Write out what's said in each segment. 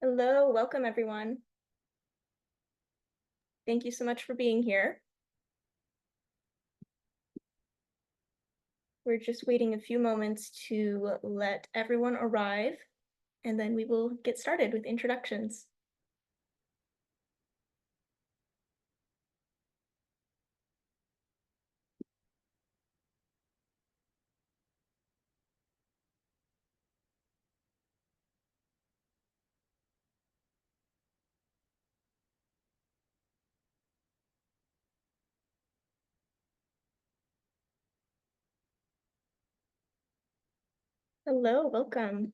Hello, welcome everyone. Thank you so much for being here. We're just waiting a few moments to let everyone arrive, and then we will get started with introductions. Hello, welcome.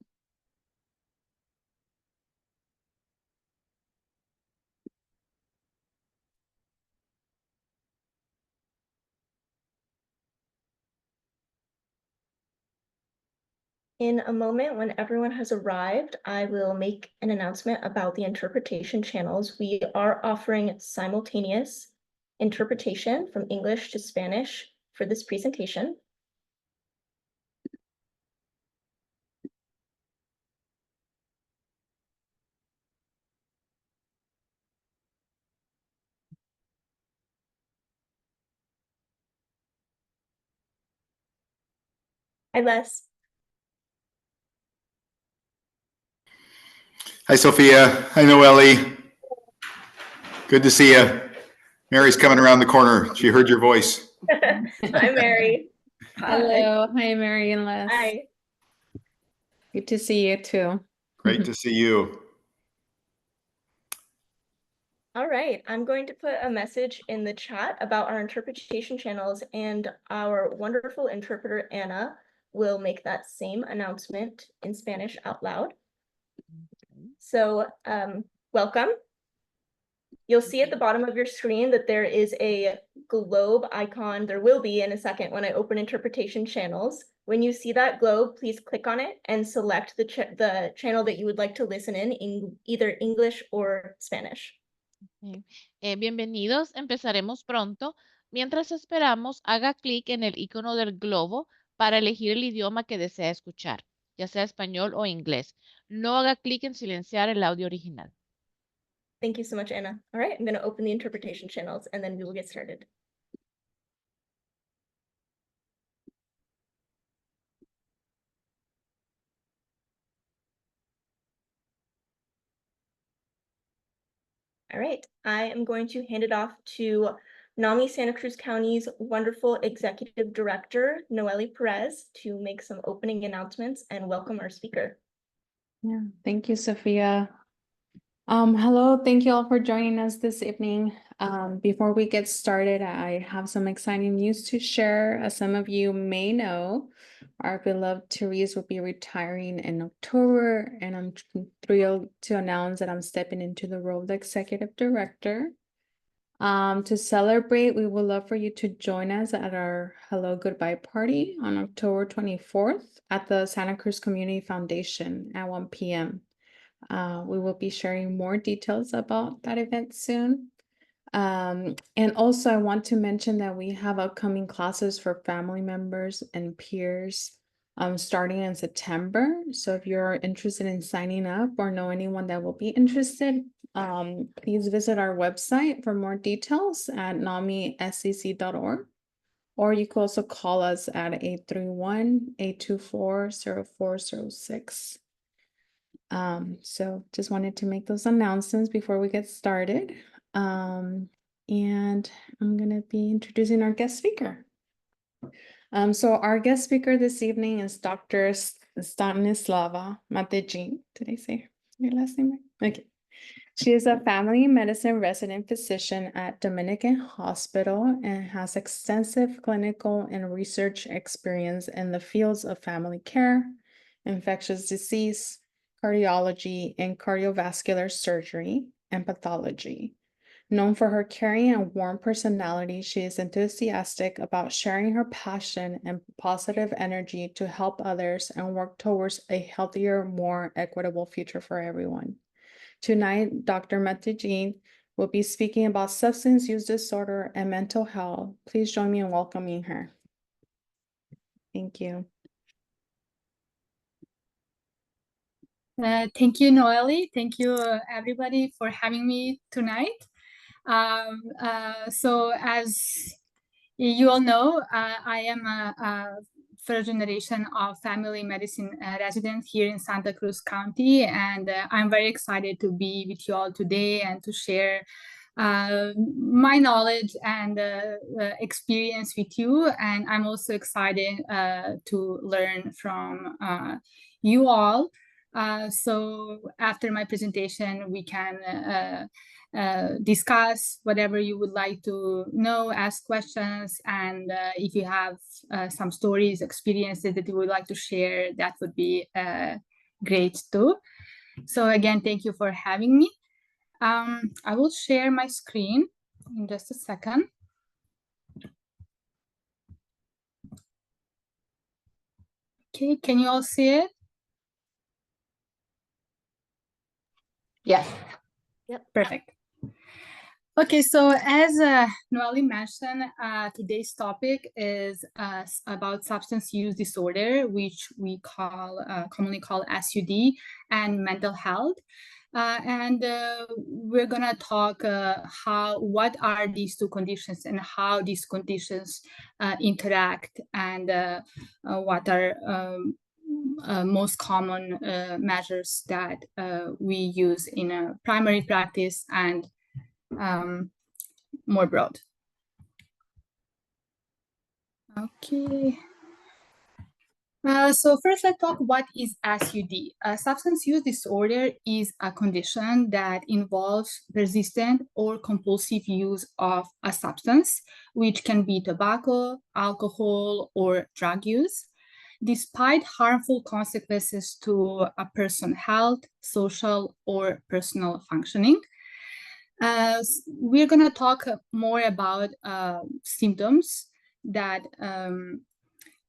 In a moment, when everyone has arrived, I will make an announcement about the interpretation channels. We are offering simultaneous interpretation from English to Spanish for this presentation. Hi, Les. Hi, Sophia. Hi, Noelle. Good to see you. Mary's coming around the corner. She heard your voice. Hi, Mary. Hello. Hi, Mary and Les. Hi. Good to see you too. Great to see you. All right, I'm going to put a message in the chat about our interpretation channels, and our wonderful interpreter, Anna, will make that same announcement in Spanish out loud. So, welcome. You'll see at the bottom of your screen that there is a globe icon. There will be in a second when I open interpretation channels. When you see that globe, please click on it and select the channel that you would like to listen in either English or Spanish. Bienvenidos, empezaremos pronto. Mientras esperamos, haga clic en el icono del globo para elegir el idioma que desea escuchar, ya sea español o inglés. No haga clic en silenciar el audio original. Thank you so much, Anna. All right, I'm going to open the interpretation channels and then we will get started. All right, I am going to hand it off to NAMI Santa Cruz County's wonderful Executive Director, Noelle Perez, to make some opening announcements and welcome our speaker. Yeah, thank you, Sophia. Hello, thank you all for joining us this evening. Before we get started, I have some exciting news to share. As some of you may know, our beloved Therese will be retiring in October, and I'm thrilled to announce that I'm stepping into the role of Executive Director. To celebrate, we would love for you to join us at our Hello Goodbye party on October 24th at the Santa Cruz Community Foundation at 1 p.m. We will be sharing more details about that event soon. And also I want to mention that we have upcoming classes for family members and peers starting in September. So if you're interested in signing up or know anyone that will be interested, please visit our website for more details at namiscc.org. Or you can also call us at 831-824-0406. So just wanted to make those announcements before we get started. And I'm going to be introducing our guest speaker. So our guest speaker this evening is Dr. Stanislava Matejin. Did I say your last name right? Okay. She is a family medicine resident physician at Dominican Hospital and has extensive clinical and research experience in the fields of family care, infectious disease, cardiology, and cardiovascular surgery and pathology. Known for her caring and warm personality, she is enthusiastic about sharing her passion and positive energy to help others and work towards a healthier, more equitable future for everyone. Tonight, Dr. Matejin will be speaking about substance use disorder and mental health. Please join me in welcoming her. Thank you. Thank you, Noelle. Thank you, everybody, for having me tonight. So as you all know, I am a first generation of family medicine resident here in Santa Cruz County, and I'm very excited to be with you all today and to share my knowledge and experience with you. And I'm also excited to learn from you all. So after my presentation, we can discuss whatever you would like to know, ask questions, and if you have some stories, experiences that you would like to share, that would be great too. So again, thank you for having me. I will share my screen in just a second. Okay, can you all see it? Yes. Yep. Perfect. Okay, so as Noelle mentioned, today's topic is about substance use disorder, which we commonly call SUD, and mental health. And we're gonna talk what are these two conditions and how these conditions interact, and what are most common measures that we use in a primary practice and more broad. Okay. So first, let's talk what is SUD. Substance use disorder is a condition that involves persistent or compulsive use of a substance, which can be tobacco, alcohol, or drug use, despite harmful consequences to a person's health, social, or personal functioning. We're going to talk more about symptoms that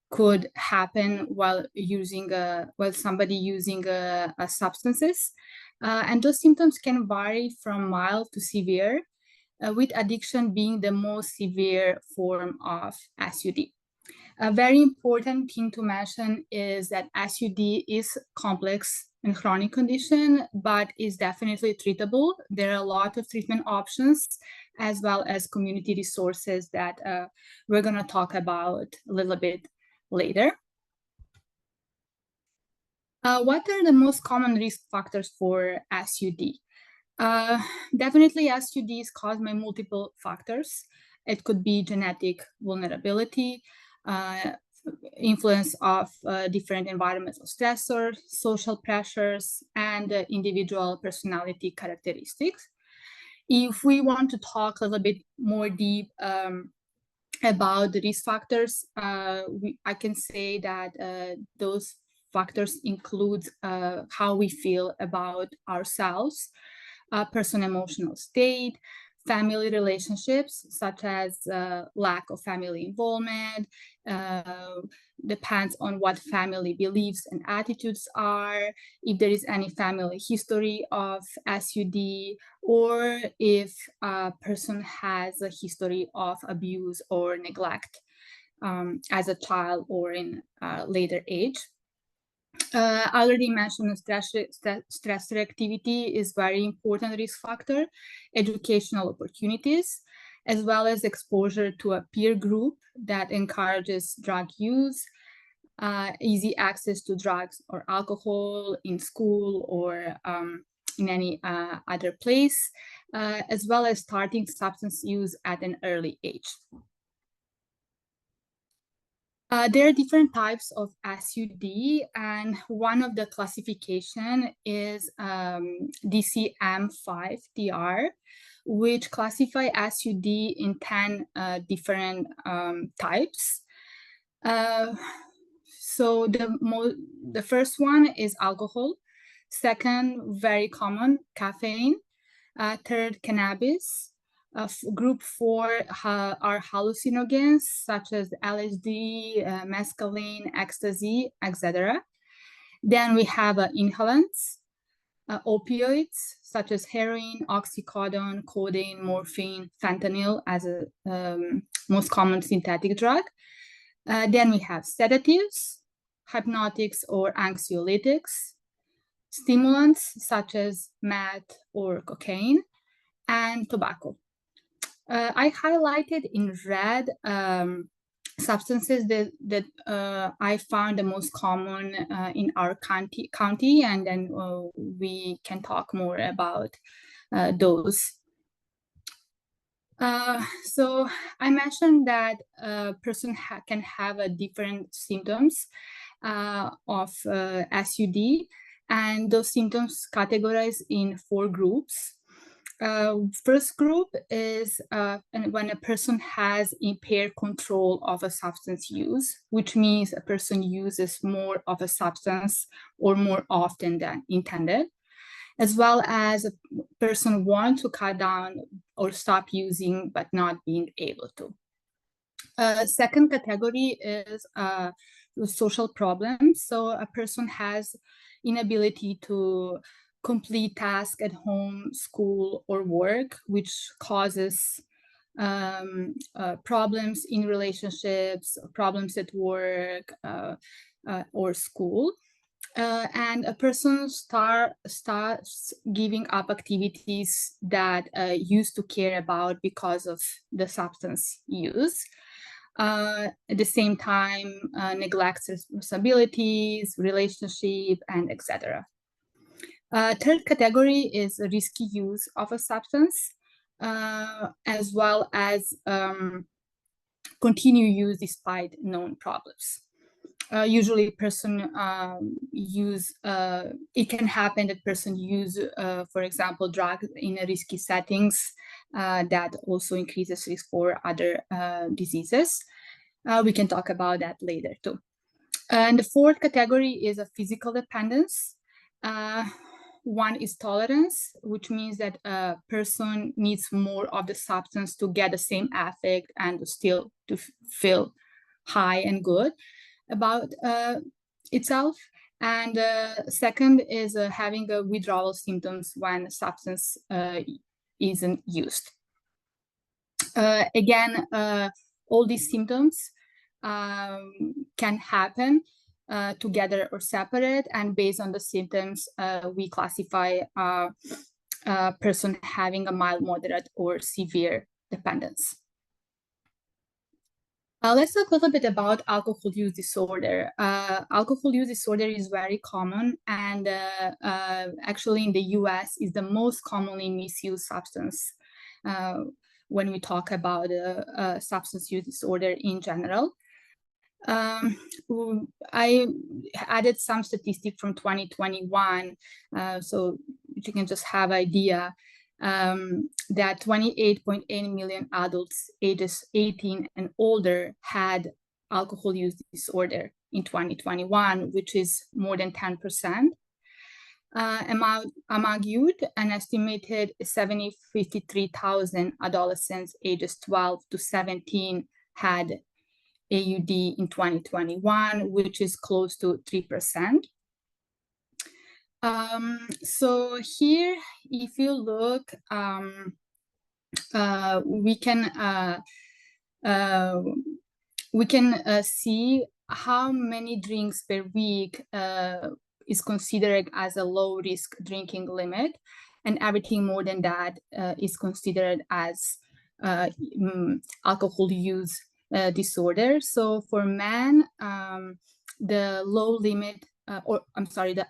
could happen while somebody using substances, and those symptoms can vary from mild to severe, with addiction being the most severe form of SUD. A very important thing to mention is that SUD is complex and chronic condition, but is definitely treatable. There are a lot of treatment options, as well as community resources that we're going to talk about a little bit later. What are the most common risk factors for SUD? Definitely SUD is caused by multiple factors. It could be genetic vulnerability, influence of different environmental stressors, social pressures, and individual personality characteristics. If we want to talk a little bit more deep about the risk factors, I can say that those factors include how we feel about ourselves, personal emotional state, family relationships, such as lack of family involvement, depends on what family beliefs and attitudes are, if there is any family history of SUD, or if a person has a history of abuse or neglect as a child or in later age. I already mentioned stress reactivity is very important risk factor, educational opportunities, as well as exposure to a peer group that encourages drug use, easy access to drugs or alcohol in school or in any other place, as well as starting substance use at an early age. There are different types of SUD, and one of the classification is DCM5-TR, which classify SUD in 10 different types. So the first one is alcohol. Second, very common, caffeine. Third, cannabis. Group 4 are hallucinogens such as LSD, mescaline, ecstasy, etc. Then we have inhalants, opioids such as heroin, oxycodone, codeine, morphine, fentanyl as a most common synthetic drug. Then we have sedatives, hypnotics or anxiolytics, stimulants such as meth or cocaine, and tobacco. I highlighted in red substances that I found the most common in our county, and then we can talk more about those. So I mentioned that a person can have different symptoms of SUD, and those symptoms categorized in 4 groups. First group is when a person has impaired control of a substance use, which means a person uses more of a substance or more often than intended, as well as a person wants to cut down or stop using but not being able to. Second category is social problems. So a person has inability to complete tasks at home, school, or work, which causes problems in relationships, problems at work or school. And a person starts giving up activities that used to care about because of the substance use. At the same time, neglects responsibilities, relationship, and etc. Third category is risky use of a substance, as well as continue use despite known problems. Usually person it can happen that person use, for example, drugs in risky settings that also increases risk for other diseases. We can talk about that later too. And the fourth category is a physical dependence. One is tolerance, which means that a person needs more of the substance to get the same effect and still to feel high and good about itself. And second is having withdrawal symptoms when substance isn't used. Again, all these symptoms can happen together or separate, and based on the symptoms, we classify a person having a mild, moderate, or severe dependence. Let's talk a little bit about alcohol use disorder. Alcohol use disorder is very common, and actually in the US is the most commonly misused substance when we talk about substance use disorder in general. I added some statistics from 2021, so you can just have an idea that 28.8 million adults ages 18 and older had alcohol use disorder in 2021, which is more than 10%. Among youth, an estimated 53,000 adolescents ages 12 to 17 had AUD in 2021, which is close to 3%. So here, if you look, we can see how many drinks per week is considered as a low risk drinking limit, and everything more than that is considered as alcohol use disorder. So for men, the low limit, the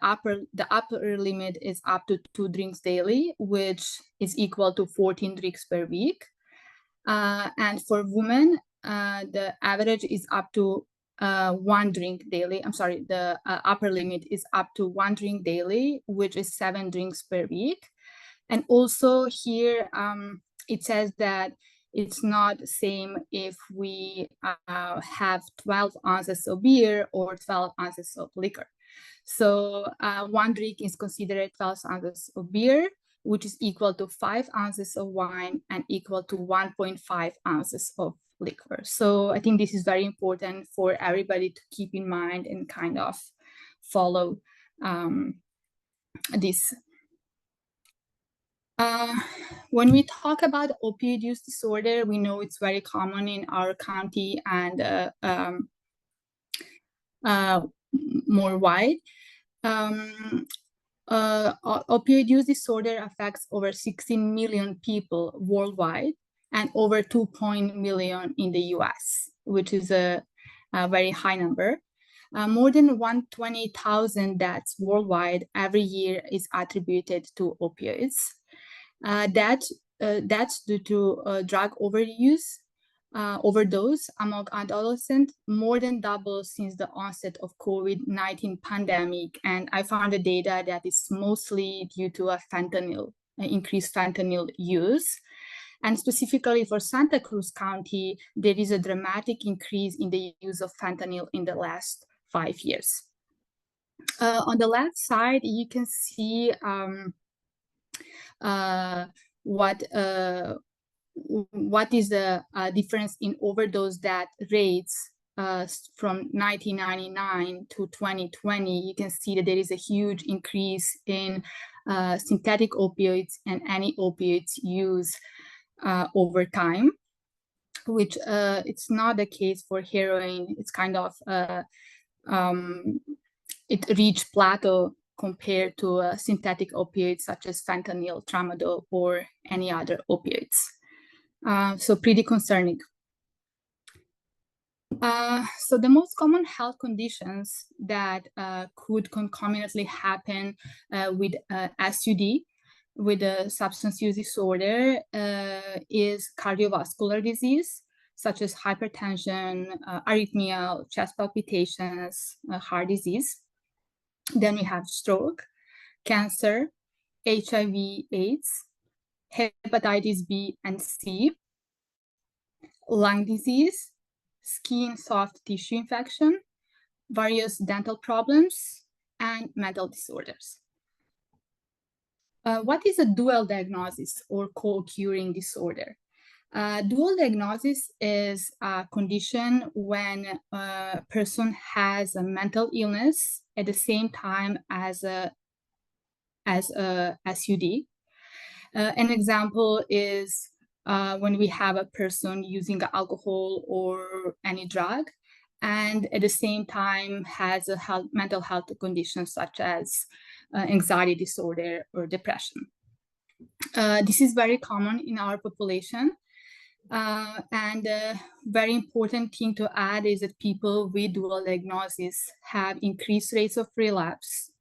upper limit is up to 2 drinks daily, which is equal to 14 drinks per week. And for women, the average is up to 1 drink daily. The upper limit is up to 1 drink daily, which is 7 drinks per week. And also here, it says that it's not the same if we have 12 ounces of beer or 12 ounces of liquor. So 1 drink is considered 12 ounces of beer, which is equal to 5 ounces of wine and equal to 1.5 ounces of liquor. So I think this is very important for everybody to keep in mind and kind of follow this. When we talk about opioid use disorder, we know it's very common in our county and more wide. Opioid use disorder affects over 16 million people worldwide and over 2 million in the US, which is a very high number. More than 120,000 deaths worldwide every year is attributed to opioids. That's due to drug overuse, overdose among adolescents, more than double since the onset of COVID-19 pandemic. And I found the data that is mostly due to a increased fentanyl use. And specifically for Santa Cruz County, there is a dramatic increase in the use of fentanyl in the last 5 years. On the left side, you can see what is the difference in overdose death rates from 1999 to 2020. You can see that there is a huge increase in synthetic opioids and anti-opioids use over time, which it's not the case for heroin. It's kind of it reached plateau compared to synthetic opioids such as fentanyl, tramadol, or any other opioids. So pretty concerning. So the most common health conditions that could concomitantly happen with SUD, with a substance use disorder, is cardiovascular disease, such as hypertension, arrhythmia, chest palpitations, heart disease. Then we have stroke, cancer, HIV/AIDS, hepatitis B and C, lung disease, skin soft tissue infection, various dental problems, and mental disorders. What is a dual diagnosis or co-occurring disorder? Dual diagnosis is a condition when a person has a mental illness at the same time as a SUD. An example is when we have a person using alcohol or any drug, and at the same time has a mental health condition such as anxiety disorder or depression. This is very common in our population. And a very important thing to add is that people with dual diagnosis have increased rates of relapse,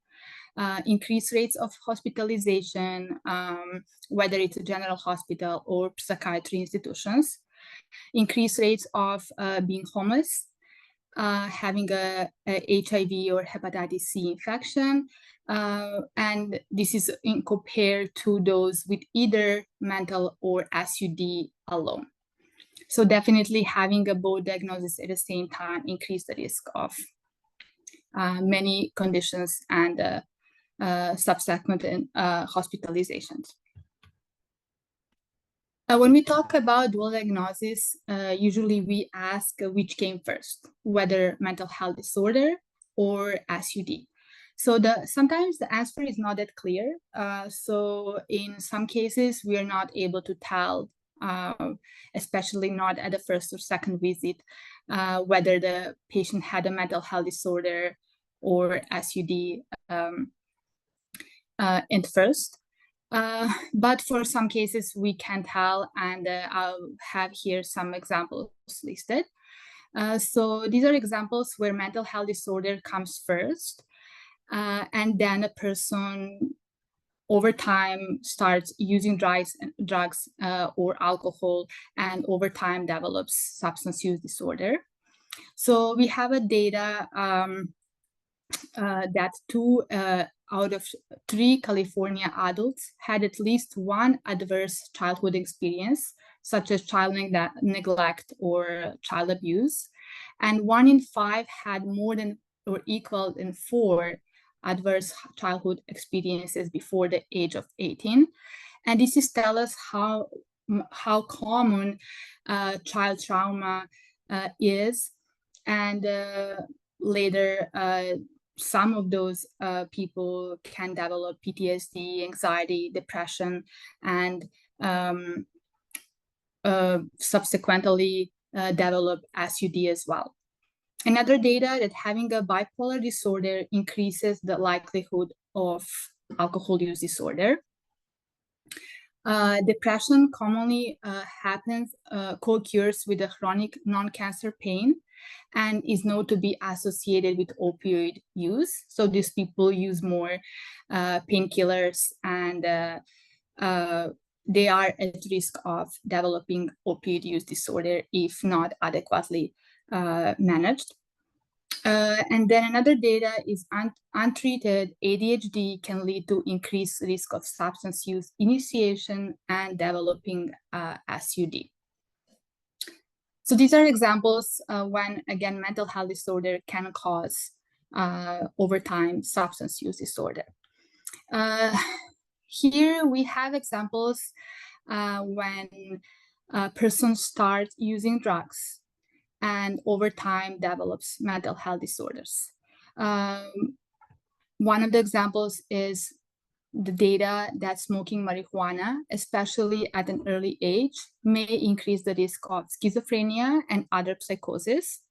increased rates of hospitalization, whether it's a general hospital or psychiatry institutions, increased rates of being homeless, having a HIV or hepatitis C infection, and this is compared to those with either mental or SUD alone. So definitely having a both diagnosis at the same time increase the risk of many conditions and subsequent hospitalizations. When we talk about dual diagnosis, usually we ask which came first, whether mental health disorder or SUD. So sometimes the answer is not that clear. So in some cases, we are not able to tell, especially not at the first or second visit, whether the patient had a mental health disorder or SUD at first. But for some cases we can tell, and I'll have here some examples listed. So these are examples where mental health disorder comes first, and then a person over time starts using drugs or alcohol, and over time develops substance use disorder. So we have a data that 2 out of 3 California adults had at least one adverse childhood experience, such as child neglect or child abuse. And 1 in 5 had more than or equal in 4 adverse childhood experiences before the age of 18. And this is tell us how common child trauma is. And later, some of those people can develop PTSD, anxiety, depression, and subsequently develop SUD as well. Another data that having a bipolar disorder increases the likelihood of alcohol use disorder. Depression commonly co-occurs with a chronic non-cancer pain and is known to be associated with opioid use. So these people use more painkillers, and they are at risk of developing opioid use disorder if not adequately managed. And then another data is untreated ADHD can lead to increased risk of substance use initiation and developing SUD. So these are examples when, again, mental health disorder can cause, over time, substance use disorder. Here we have examples when a person starts using drugs and over time develops mental health disorders. One of the examples is the data that smoking marijuana, especially at an early age, may increase the risk of schizophrenia and other psychosis.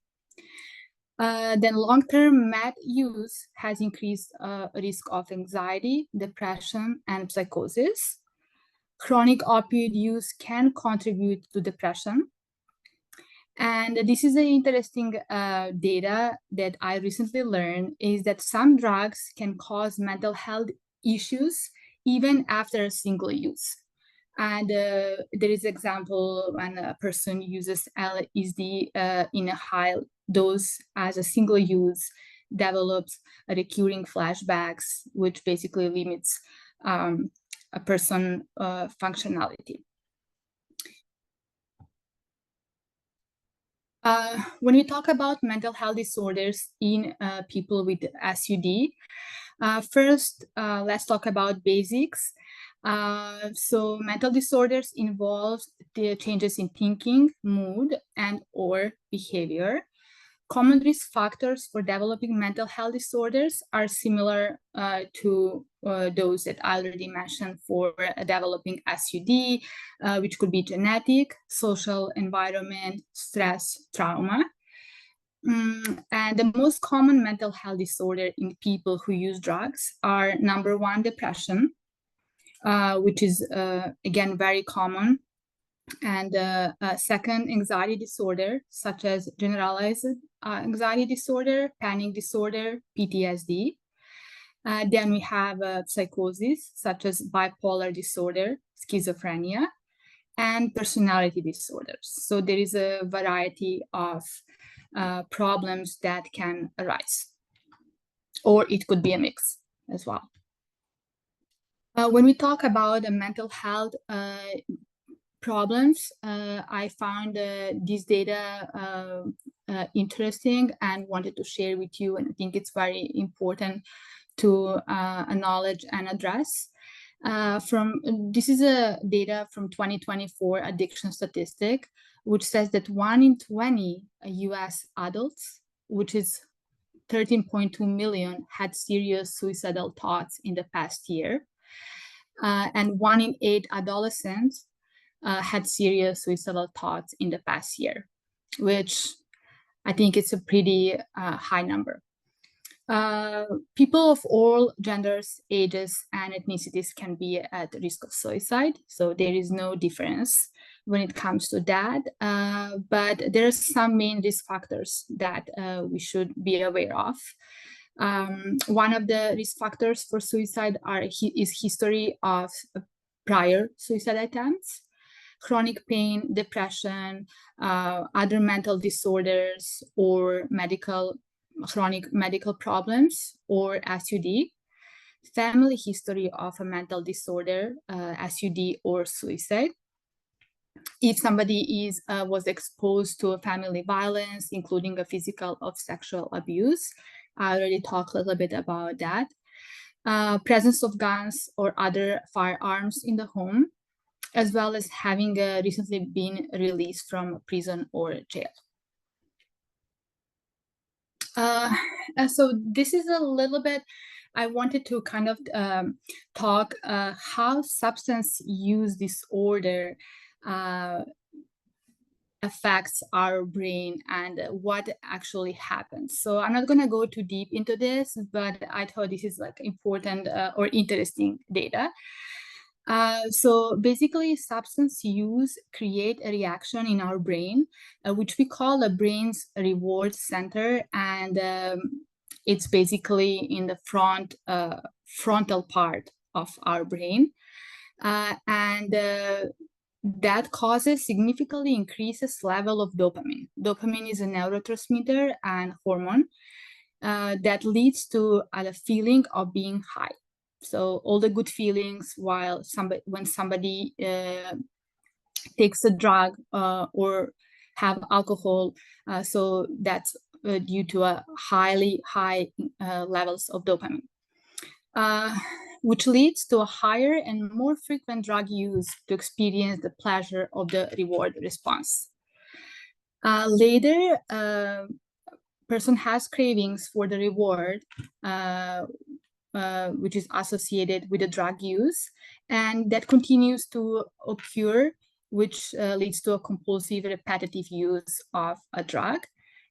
Then long-term meth use has increased risk of anxiety, depression, and psychosis. Chronic opioid use can contribute to depression. And this is an interesting data that I recently learned, is that some drugs can cause mental health issues even after a single use. And there is an example when a person uses LSD in a high dose as a single use, develops recurring flashbacks, which basically limits a person's functionality. When we talk about mental health disorders in people with SUD, first, let's talk about basics. So mental disorders involve the changes in thinking, mood, and or behavior. Common risk factors for developing mental health disorders are similar to those that I already mentioned for developing SUD, which could be genetic, social environment, stress, trauma. And the most common mental health disorder in people who use drugs are, number one, depression, which is, again, very common. And second, anxiety disorder, such as generalized anxiety disorder, panic disorder, PTSD. Then we have psychosis, such as bipolar disorder, schizophrenia, and personality disorders. So there is a variety of problems that can arise, or it could be a mix as well. When we talk about mental health problems, I found this data interesting and wanted to share with you, and I think it's very important to acknowledge and address. This is a data from 2024 addiction statistic, which says that 1 in 20 US adults, which is 13.2 million, had serious suicidal thoughts in the past year. And 1 in 8 adolescents had serious suicidal thoughts in the past year, which I think it's a pretty high number. People of all genders, ages, and ethnicities can be at risk of suicide. So there is no difference when it comes to that. But there are some main risk factors that we should be aware of. One of the risk factors for suicide is history of prior suicide attempts, chronic pain, depression, other mental disorders, or chronic medical problems, or SUD, family history of a mental disorder, SUD, or suicide. If somebody was exposed to family violence, including a physical or sexual abuse, I already talked a little bit about that. Presence of guns or other firearms in the home, as well as having recently been released from prison or jail. So this is a little bit, I wanted to kind of talk how substance use disorder affects our brain and what actually happens. So I'm not going to go too deep into this, but I thought this is like important or interesting data. So basically, substance use create a reaction in our brain, which we call the brain's reward center, and it's basically in the frontal part of our brain, and that causes significantly increases level of dopamine. Dopamine is a neurotransmitter and hormone that leads to a feeling of being high. So all the good feelings when somebody takes a drug or have alcohol, so that's due to a highly high levels of dopamine, which leads to a higher and more frequent drug use to experience the pleasure of the reward response. Later, person has cravings for the reward, which is associated with the drug use, and that continues to occur, which leads to a compulsive repetitive use of a drug,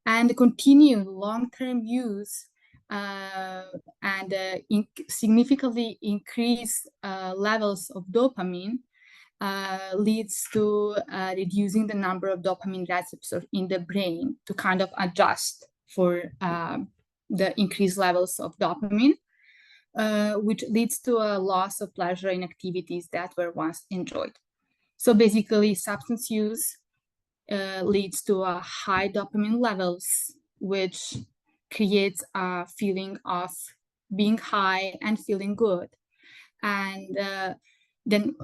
and continued long-term use and significantly increased levels of dopamine leads to reducing the number of dopamine receptors in the brain to kind of adjust for the increased levels of dopamine, which leads to a loss of pleasure in activities that were once enjoyed. So basically, substance use leads to a high dopamine levels, which creates a feeling of being high and feeling good. And then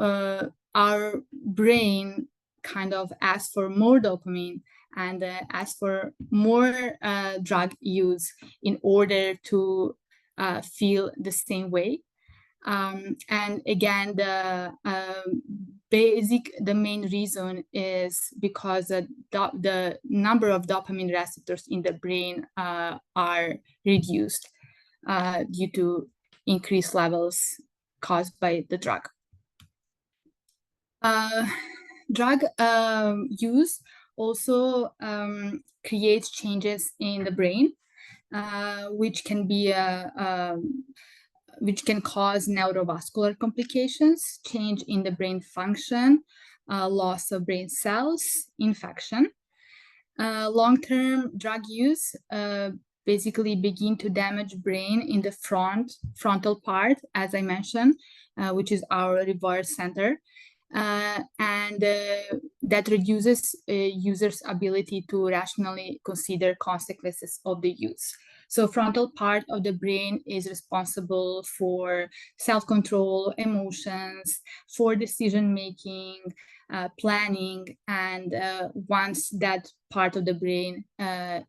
our brain kind of asks for more dopamine and asks for more drug use in order to feel the same way. And again, the main reason is because the number of dopamine receptors in the brain are reduced due to increased levels caused by the drug. Drug use also creates changes in the brain, which can cause neurovascular complications, change in the brain function, loss of brain cells, infection. Long-term drug use basically begin to damage brain in the frontal part, as I mentioned, which is our reward center. And that reduces users' ability to rationally consider consequences of the use. So frontal part of the brain is responsible for self-control, emotions, for decision-making, planning, and once that part of the brain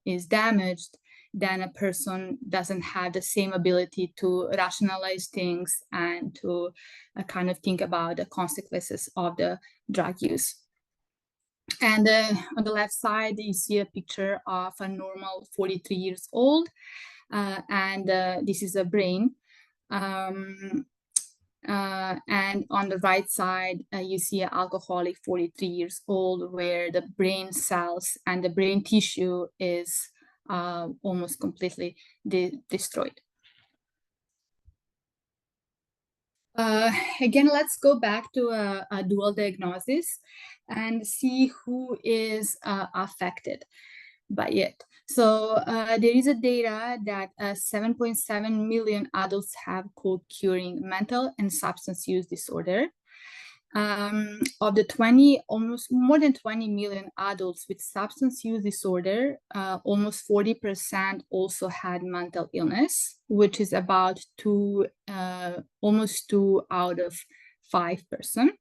is damaged, then a person doesn't have the same ability to rationalize things and to kind of think about the consequences of the drug use. And on the left side, you see a picture of a normal 43 years old, and this is a brain. And on the right side, you see an alcoholic 43 years old, where the brain cells and the brain tissue is almost completely destroyed. Again, let's go back to a dual diagnosis and see who is affected by it. So there is a data that 7.7 million adults have co-occurring mental and substance use disorder. Of the almost more than 20 million adults with substance use disorder, almost 40% also had mental illness, which is about almost 2 out of 5 persons.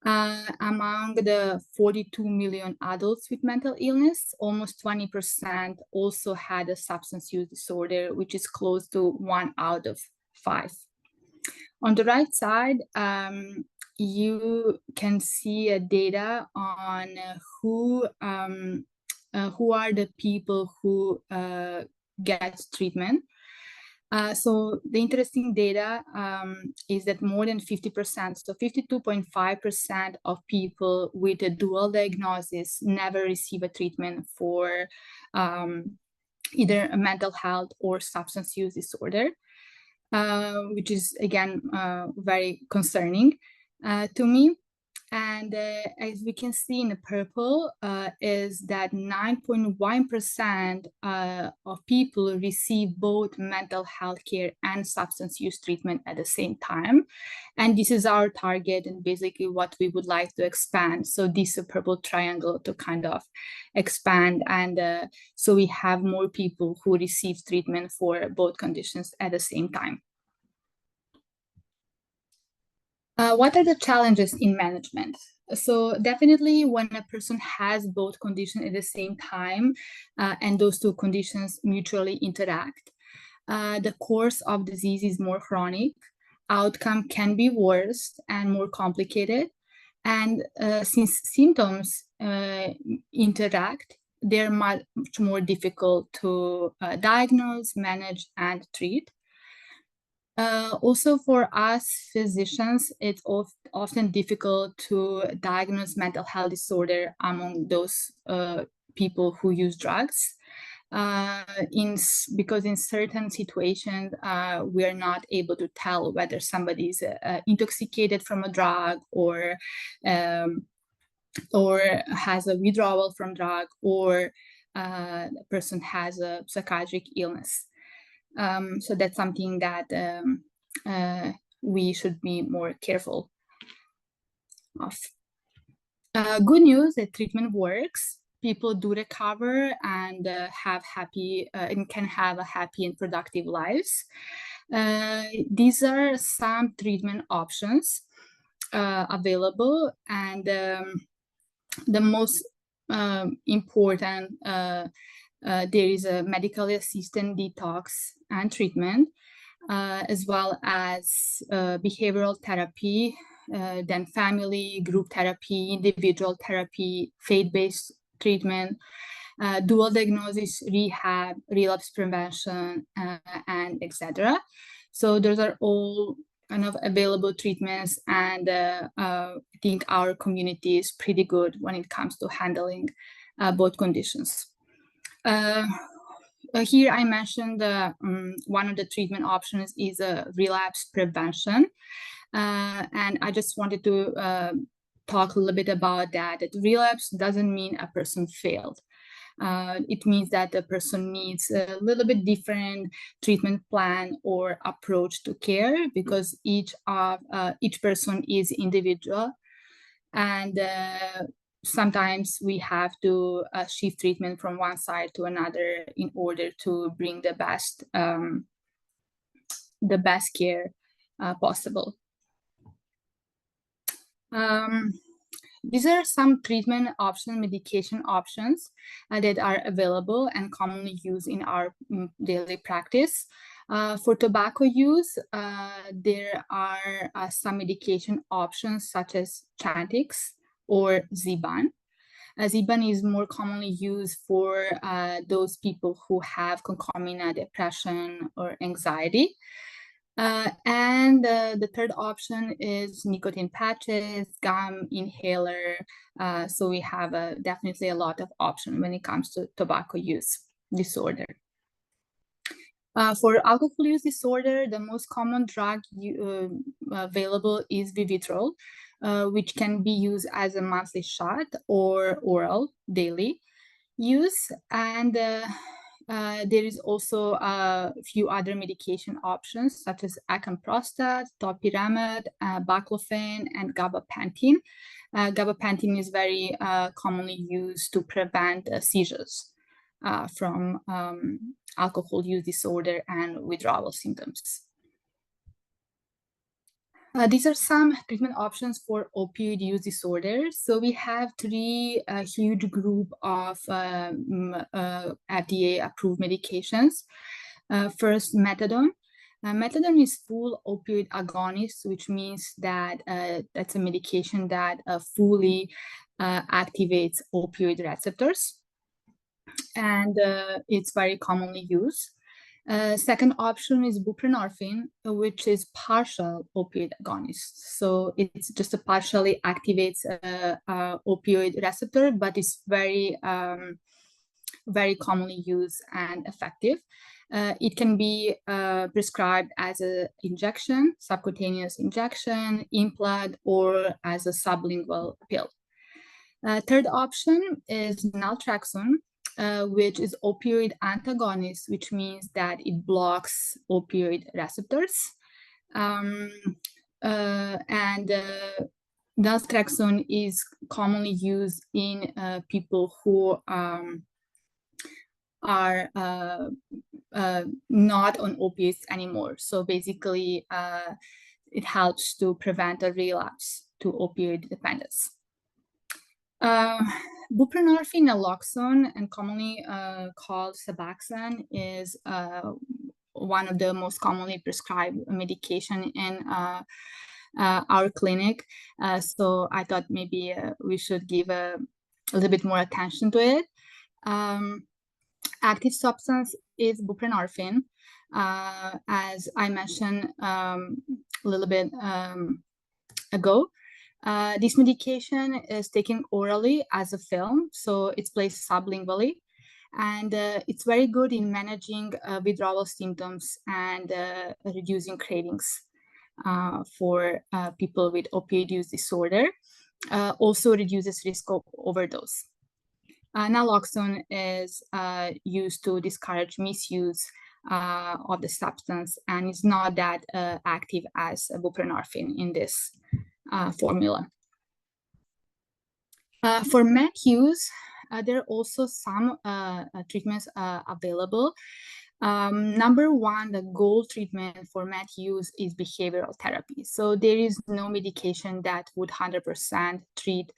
Among the 42 million adults with mental illness, almost 20% also had a substance use disorder, which is close to 1 out of 5. On the right side, you can see data on who are the people who get treatment. So the interesting data is that more than 50%, so 52.5% of people with a dual diagnosis never receive a treatment for either a mental health or substance use disorder, which is again very concerning to me. And as we can see in the purple, is that 9.1% of people receive both mental health care and substance use treatment at the same time. And this is our target and basically what we would like to expand. So this purple triangle to kind of expand. And so we have more people who receive treatment for both conditions at the same time. What are the challenges in management? So definitely when a person has both conditions at the same time and those two conditions mutually interact, the course of disease is more chronic, outcome can be worse and more complicated. And since symptoms interact, they're much more difficult to diagnose, manage, and treat. Also for us physicians, it's often difficult to diagnose mental health disorder among those people who use drugs. Because in certain situations, we are not able to tell whether somebody is intoxicated from a drug or has a withdrawal from drug, or a person has a psychiatric illness. So that's something that we should be more careful of. Good news, the treatment works. People do recover and have happy and can have a happy and productive lives. These are some treatment options available, and the most important there is a medically assisted detox and treatment, as well as behavioral therapy, then family, group therapy, individual therapy, faith-based treatment, dual diagnosis, rehab, relapse prevention, and etc. So those are all kind of available treatments, and I think our community is pretty good when it comes to handling both conditions. Here I mentioned one of the treatment options is relapse prevention. And I just wanted to talk a little bit about that. That relapse doesn't mean a person failed. It means that the person needs a little bit different treatment plan or approach to care, because each person is individual, and sometimes we have to shift treatment from one side to another in order to bring the best care possible. These are some treatment options, medication options that are available and commonly used in our daily practice. For tobacco use, there are some medication options such as Chantix or Ziban. Ziban is more commonly used for those people who have concomitant depression or anxiety. And the third option is nicotine patches, gum, inhaler. So we have definitely a lot of options when it comes to tobacco use disorder. For alcohol use disorder, the most common drug available is Vivitrol, which can be used as a monthly shot or oral daily use. And there is also a few other medication options such as acamprostat, topiramate, baclofen, and gabapentin. Gabapentin is very commonly used to prevent seizures from alcohol use disorder and withdrawal symptoms. These are some treatment options for opioid use disorder. So we have three huge group of FDA-approved medications. First, methadone. Methadone is full opioid agonist, which means that that's a medication that fully activates opioid receptors, and it's very commonly used. Second option is buprenorphine, which is partial opioid agonist. So it's just a partially activates opioid receptor, but it's very, very commonly used and effective. It can be prescribed as an injection, subcutaneous injection, implant, or as a sublingual pill. Third option is naltrexone, which is opioid antagonist, which means that it blocks opioid receptors. Naltrexone is commonly used in people who are not on opiates anymore. So basically, it helps to prevent a relapse to opioid dependence. Buprenorphine naloxone, and commonly called Suboxone, is one of the most commonly prescribed medication in our clinic. So I thought maybe we should give a little bit more attention to it. Active substance is buprenorphine. As I mentioned a little bit ago, this medication is taken orally as a film, so it's placed sublingually, and it's very good in managing withdrawal symptoms and reducing cravings for people with opioid use disorder. Also reduces risk of overdose. Naloxone is used to discourage misuse of the substance, and is not that active as buprenorphine in this formula. For med use, there are also some treatments available. Number one, the gold treatment for med use is behavioral therapy. So there is no medication that would 100% treat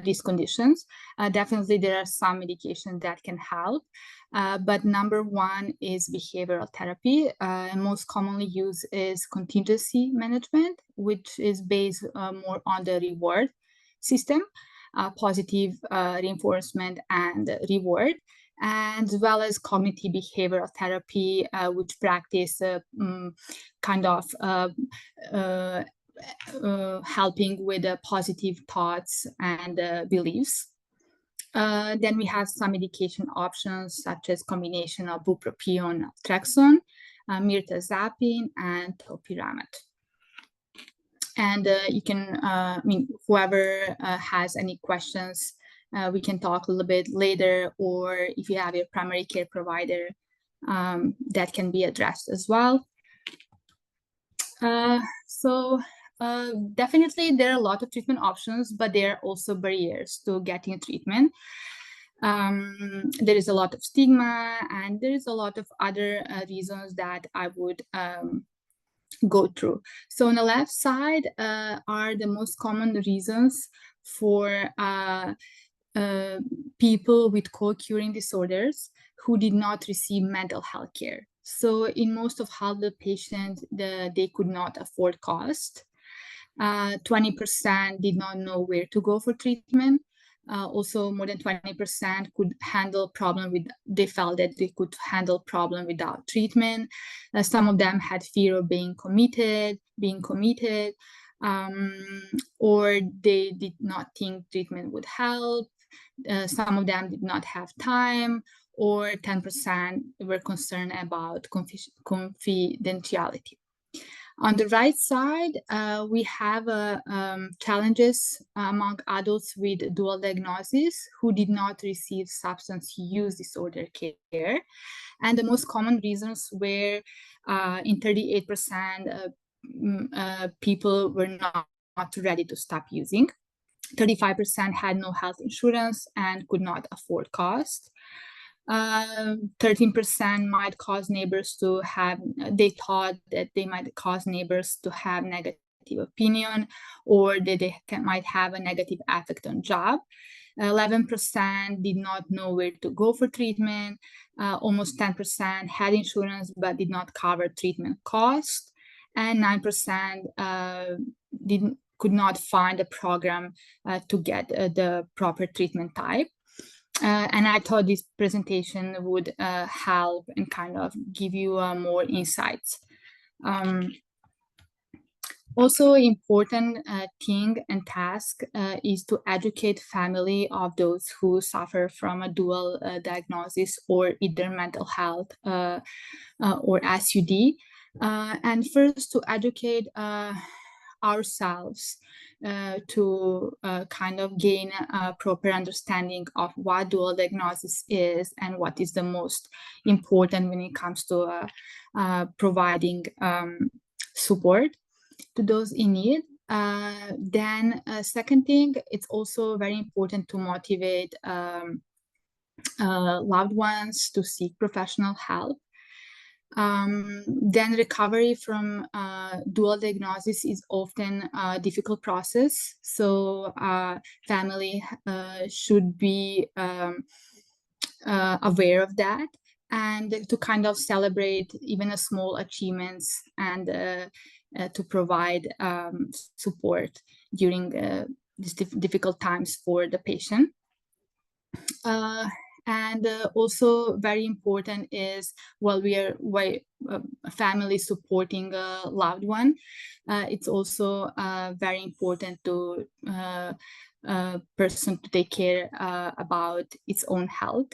these conditions. Definitely there are some medications that can help, but number one is behavioral therapy. Most commonly used is contingency management, which is based more on the reward system, positive reinforcement and reward, and as well as cognitive behavioral therapy, which practice kind of helping with positive thoughts and beliefs. Then we have some medication options, such as combination of bupropion, naltrexone, mirtazapine, and topiramate. And you can, I mean, whoever has any questions, we can talk a little bit later, or if you have your primary care provider, that can be addressed as well. Definitely there are a lot of treatment options, but there are also barriers to getting treatment. There is a lot of stigma, and there is a lot of other reasons that I would go through. So on the left side are the most common reasons for people with co-occurring disorders who did not receive mental health care. So in most of the patients, they could not afford cost. 20% did not know where to go for treatment. Also, more than 20% could handle problem with, they felt that they could handle problem without treatment. Some of them had fear of being committed, or they did not think treatment would help. Some of them did not have time, or 10% were concerned about confidentiality. On the right side, we have challenges among adults with dual diagnosis who did not receive substance use disorder care. And the most common reasons were in 38% people were not ready to stop using. 35% had no health insurance and could not afford cost. 13% might cause neighbors to have, they thought that they might cause neighbors to have negative opinion, or that they might have a negative effect on job. 11% did not know where to go for treatment. Almost 10% had insurance but did not cover treatment cost. And 9% could not find a program to get the proper treatment type. And I thought this presentation would help and kind of give you more insights. Also important thing and task is to educate family of those who suffer from a dual diagnosis or either mental health or SUD. And first to educate ourselves to kind of gain a proper understanding of what dual diagnosis is and what is the most important when it comes to providing support to those in need. Then second thing, it's also very important to motivate loved ones to seek professional help. Then recovery from dual diagnosis is often a difficult process. So family should be aware of that, and to kind of celebrate even a small achievements and to provide support during these difficult times for the patient. And also very important is while a family supporting a loved one, it's also very important to person to take care about its own health.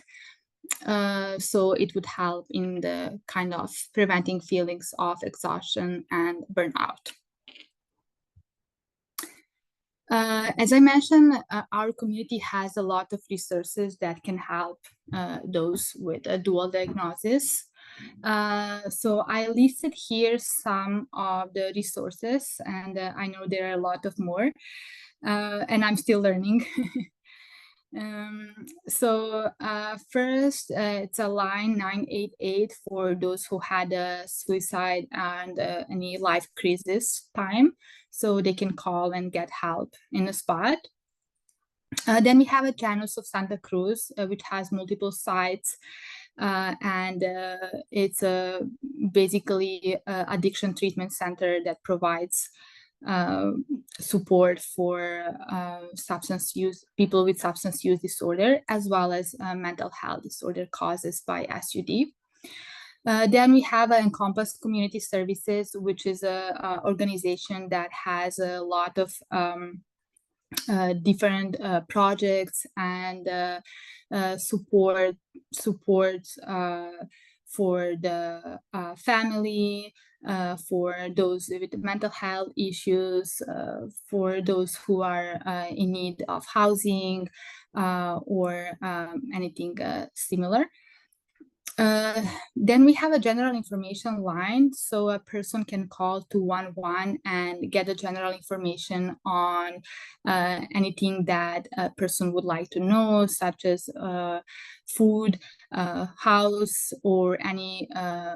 So it would help in the kind of preventing feelings of exhaustion and burnout. As I mentioned, our community has a lot of resources that can help those with a dual diagnosis. So I listed here some of the resources, and I know there are a lot of more, and I'm still learning. So first, it's a line 988 for those who had a suicide and any life crisis time, so they can call and get help in the spot. Then we have a Janus of Santa Cruz, which has multiple sites, and it's basically an addiction treatment center that provides support for people with substance use disorder, as well as mental health disorder causes by SUD. Then we have Encompass Community Services, which is a organization that has a lot of different projects and support for the family, for those with mental health issues, for those who are in need of housing or anything similar. Then we have a general information line, so a person can call 211 and get the general information on anything that a person would like to know, such as food, house, or any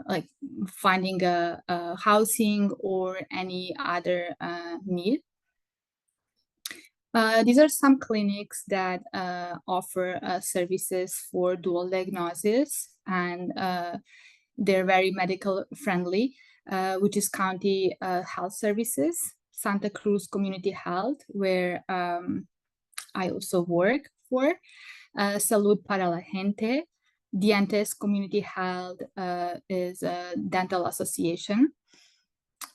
like finding a housing or any other need. These are some clinics that offer services for dual diagnosis, and they're very medical friendly, which is County Health Services, Santa Cruz Community Health, where I also work for, Salud para la Gente, Dientes Community Health is a dental association.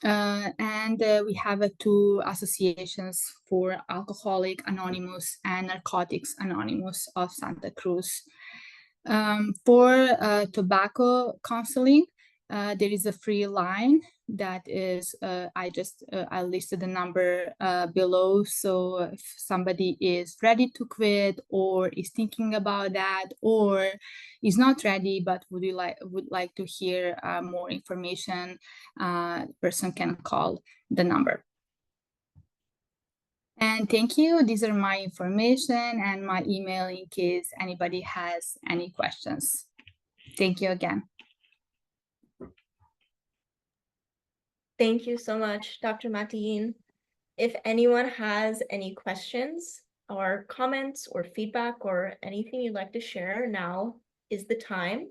And we have two associations for Alcoholic Anonymous and Narcotics Anonymous of Santa Cruz. For tobacco counseling, there is a free line that is, I listed the number below. So if somebody is ready to quit or is thinking about that or is not ready but would like to hear more information, person can call the number. And thank you. These are my information and my email in case anybody has any questions. Thank you again. Thank you so much, Dr. Matejin. If anyone has any questions or comments or feedback or anything you'd like to share, now is the time.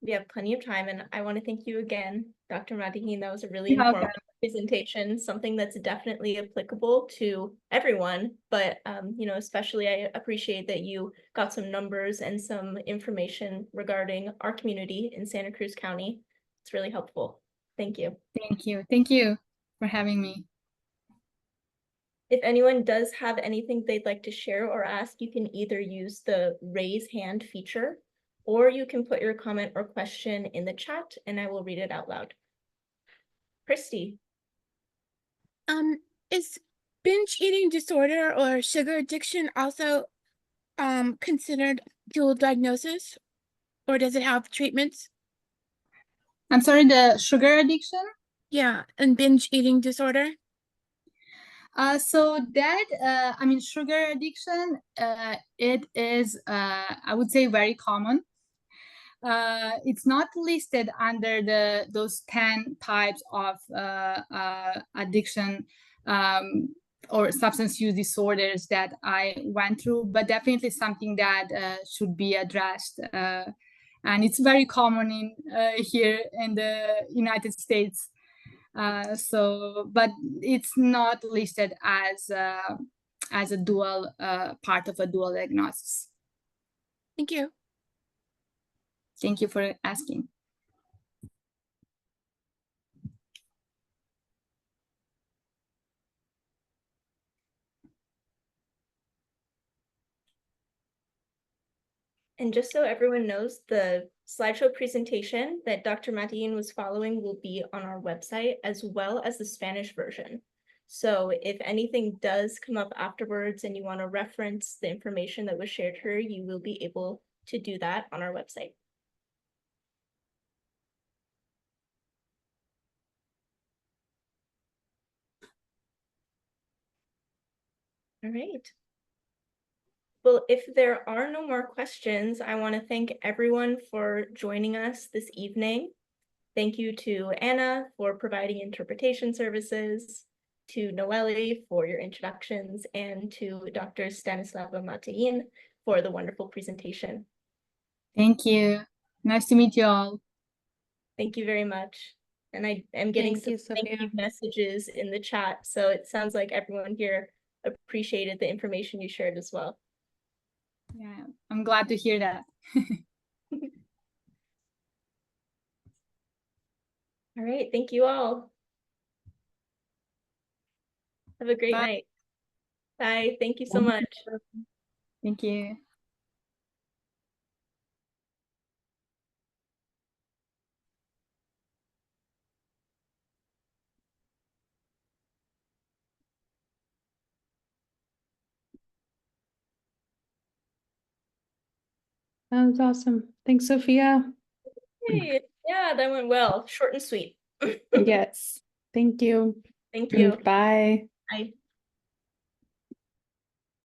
We have plenty of time, and I want to thank you again, Dr. Matejin. That was a really informative presentation, something that's definitely applicable to everyone, but especially I appreciate that you got some numbers and some information regarding our community in Santa Cruz County. It's really helpful. Thank you. Thank you. Thank you for having me. If anyone does have anything they'd like to share or ask, you can either use the raise hand feature, or you can put your comment or question in the chat and I will read it out loud. Christy. Is binge eating disorder or sugar addiction also considered dual diagnosis, or does it have treatments? I'm sorry, the sugar addiction? Yeah, and binge eating disorder. So that, I mean, sugar addiction, it is, I would say, very common. It's not listed under those 10 types of addiction or substance use disorders that I went through, but definitely something that should be addressed. And it's very common in here in the United States. But it's not listed as a dual part of a dual diagnosis. Thank you. Thank you for asking. And just so everyone knows, the slideshow presentation that Dr. Matejin was following will be on our website, as well as the Spanish version. So if anything does come up afterwards and you want to reference the information that was shared here, you will be able to do that on our website. All right. Well, if there are no more questions, I want to thank everyone for joining us this evening. Thank you to Anna for providing interpretation services, to Noelle for your introductions, and to Dr. Stanislava Matejin for the wonderful presentation. Thank you. Nice to meet you all. Thank you very much. And I am getting Thank some you, thank you Sophia. messages in the chat, so it sounds like everyone here appreciated the information you shared as well. Yeah, I'm glad to hear that. All right, thank you all. Have a great Bye. night. Bye, thank you so much. Thank you. That was awesome. Thanks, Sophia. Hey, yeah, that went well. Short and sweet. Yes. Thank you. Thank you. Bye. Bye.